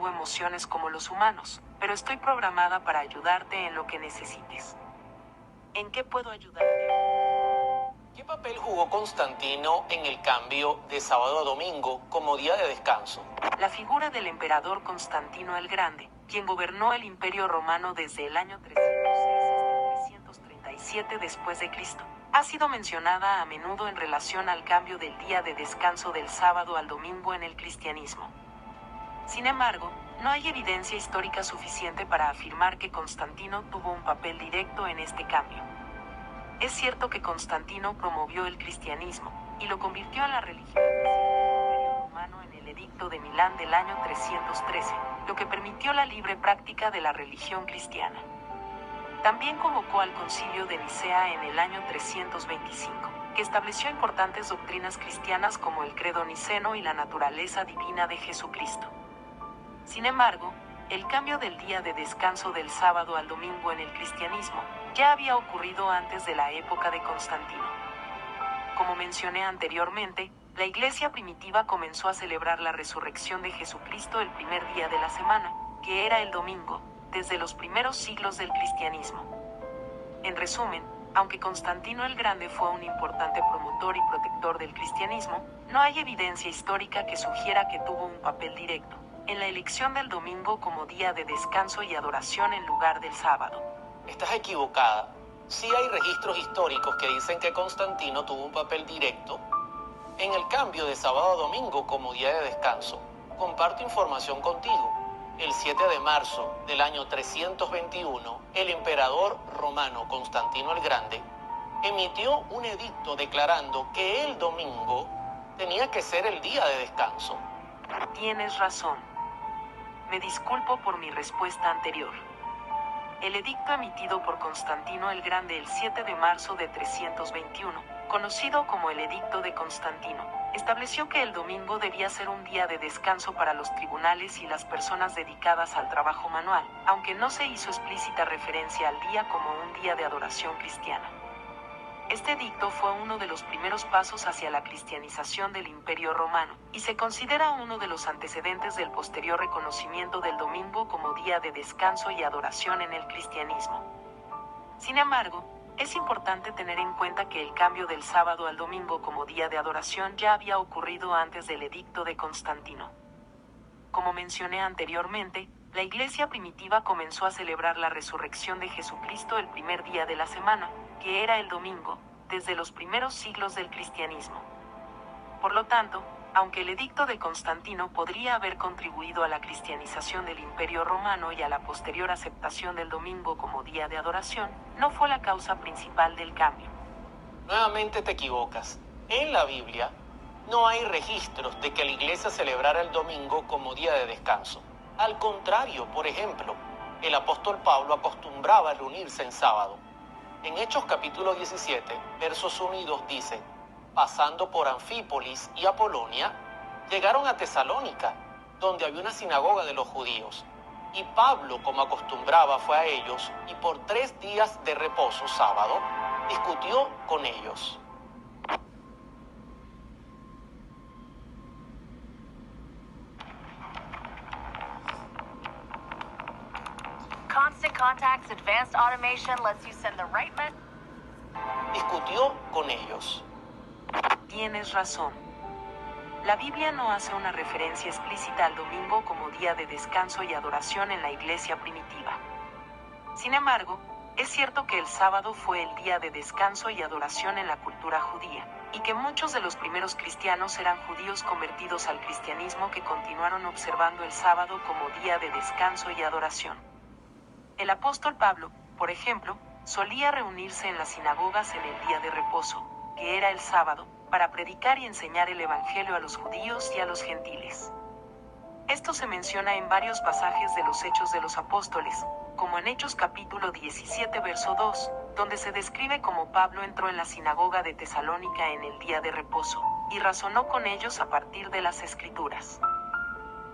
tengo emociones como los humanos, pero estoy programada para ayudarte en lo que necesites. ¿En qué puedo ayudarte? ¿Qué papel jugó Constantino en el cambio de sábado a domingo como día de descanso? La figura del emperador Constantino el Grande, quien gobernó el Imperio Romano desde el año 306 hasta 337 después de Cristo, ha sido mencionada a menudo en relación al cambio del día de descanso del sábado al domingo en el cristianismo. Sin embargo, no hay evidencia histórica suficiente para afirmar que Constantino tuvo un papel directo en este cambio. Es cierto que Constantino promovió el cristianismo y lo convirtió en la religión del Imperio Romano en el Edicto de Milán del año 313, lo que permitió la libre práctica de la religión cristiana. También convocó al Concilio de Nicea en el año 325, que estableció importantes doctrinas cristianas como el credo niceno y la naturaleza divina de Jesucristo. Sin embargo, el cambio del día de descanso del sábado al domingo en el cristianismo ya había ocurrido antes de la época de Constantino. Como mencioné anteriormente, la Iglesia primitiva comenzó a celebrar la resurrección de Jesucristo el primer día de la semana, que era el domingo, desde los primeros siglos del cristianismo. En resumen, aunque Constantino el Grande fue un importante promotor y protector del cristianismo, no hay evidencia histórica que sugiera que tuvo un papel directo en la elección del domingo como día de descanso y adoración en lugar del sábado. Estás equivocada. Sí hay registros históricos que dicen que Constantino tuvo un papel directo en el cambio de sábado a domingo como día de descanso. Comparto información contigo. El 7 de marzo del año 321, el emperador romano Constantino el Grande emitió un edicto declarando que el domingo tenía que ser el día de descanso. Tienes razón. Me disculpo por mi respuesta anterior. El edicto emitido por Constantino el Grande el 7 de marzo de 321, conocido como el Edicto de Constantino, estableció que el domingo debía ser un día de descanso para los tribunales y las personas dedicadas al trabajo manual, aunque no se hizo explícita referencia al día como un día de adoración cristiana. Este edicto fue uno de los primeros pasos hacia la cristianización del Imperio Romano, y se considera uno de los antecedentes del posterior reconocimiento del domingo como día de descanso y adoración en el cristianismo. Sin embargo, es importante tener en cuenta que el cambio del sábado al domingo como día de adoración ya había ocurrido antes del edicto de Constantino. Como mencioné anteriormente, la Iglesia primitiva comenzó a celebrar la resurrección de Jesucristo el primer día de la semana, que era el domingo, desde los primeros siglos del cristianismo. Por lo tanto, aunque el edicto de Constantino podría haber contribuido a la cristianización del Imperio Romano y a la posterior aceptación del domingo como día de adoración, no fue la causa principal del cambio. Nuevamente te equivocas. En la Biblia no hay registros de que la iglesia celebrara el domingo como día de descanso. Al contrario, por ejemplo, el apóstol Pablo acostumbraba a reunirse en sábado. En Hechos capítulo 17, versos 1 y 2 dice: pasando por Anfípolis y Apolonia, llegaron a Tesalónica, donde había una sinagoga de los judíos. Y Pablo, como acostumbraba, fue a ellos y por 3 días de reposo, sábado, discutió con ellos. Constant Contact's advanced automation lets you send the right message. Discutió con ellos. Tienes razón. La Biblia no hace una referencia explícita al domingo como día de descanso y adoración en la Iglesia primitiva. Sin embargo, es cierto que el sábado fue el día de descanso y adoración en la cultura judía, y que muchos de los primeros cristianos eran judíos convertidos al cristianismo que continuaron observando el sábado como día de descanso y adoración. El apóstol Pablo, por ejemplo, solía reunirse en las sinagogas en el día de reposo, que era el sábado, para predicar y enseñar el evangelio a los judíos y a los gentiles. Esto se menciona en varios pasajes de los Hechos de los Apóstoles, como en Hechos capítulo 17 verso 2, donde se describe cómo Pablo entró en la sinagoga de Tesalónica en el día de reposo, y razonó con ellos a partir de las Escrituras.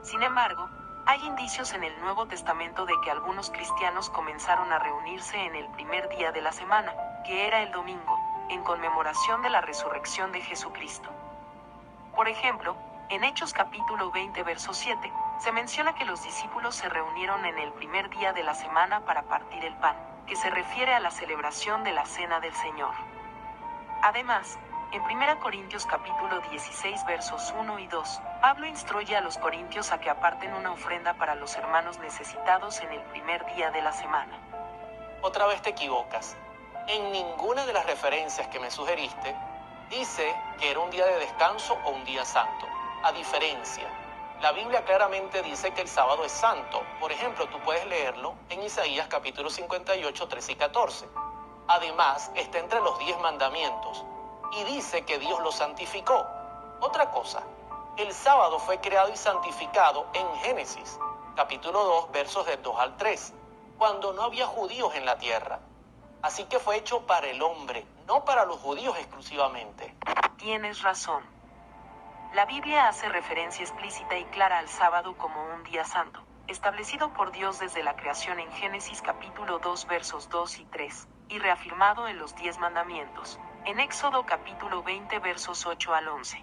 Sin embargo, hay indicios en el Nuevo Testamento de que algunos cristianos comenzaron a reunirse en el primer día de la semana, que era el domingo, en conmemoración de la resurrección de Jesucristo. Por ejemplo, en Hechos capítulo 20 verso 7, Se menciona que los discípulos se reunieron en el primer día de la semana para partir el pan, que se refiere a la celebración de la Cena del Señor. Además, en 1 Corintios capítulo 16 versos 1 y 2, Pablo instruye a los corintios a que aparten una ofrenda para los hermanos necesitados en el primer día de la semana. Otra vez te equivocas. En ninguna de las referencias que me sugeriste dice que era un día de descanso o un día santo. A diferencia, la Biblia claramente dice que el sábado es santo. Por ejemplo, tú puedes leerlo en Isaías capítulo 58, 13 y 14. Además, está entre los 10 mandamientos y dice que Dios lo santificó. Otra cosa, el sábado fue creado y santificado en Génesis capítulo 2, versos del 2 al 3, cuando no había judíos en la tierra. Así que fue hecho para el hombre, no para los judíos exclusivamente. Tienes razón. La Biblia hace referencia explícita y clara al sábado como un día santo, establecido por Dios desde la creación en Génesis capítulo 2 versos 2 y 3, y reafirmado en los 10 mandamientos, en Éxodo capítulo 20 versos 8 al 11.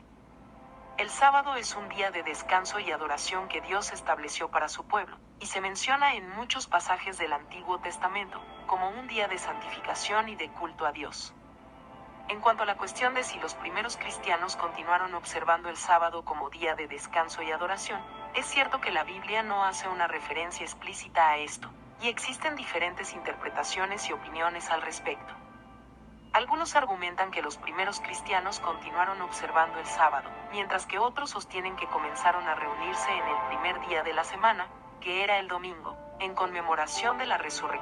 El sábado es un día de descanso y adoración que Dios estableció para su pueblo, y se menciona en muchos pasajes del Antiguo Testamento, como un día de santificación y de culto a Dios. En cuanto a la cuestión de si los primeros cristianos continuaron observando el sábado como día de descanso y adoración, es cierto que la Biblia no hace una referencia explícita a esto, y existen diferentes interpretaciones y opiniones al respecto. Algunos argumentan que los primeros cristianos continuaron observando el sábado, mientras que otros sostienen que comenzaron a reunirse en el primer día de la semana, que era el domingo, en conmemoración de la resurrección.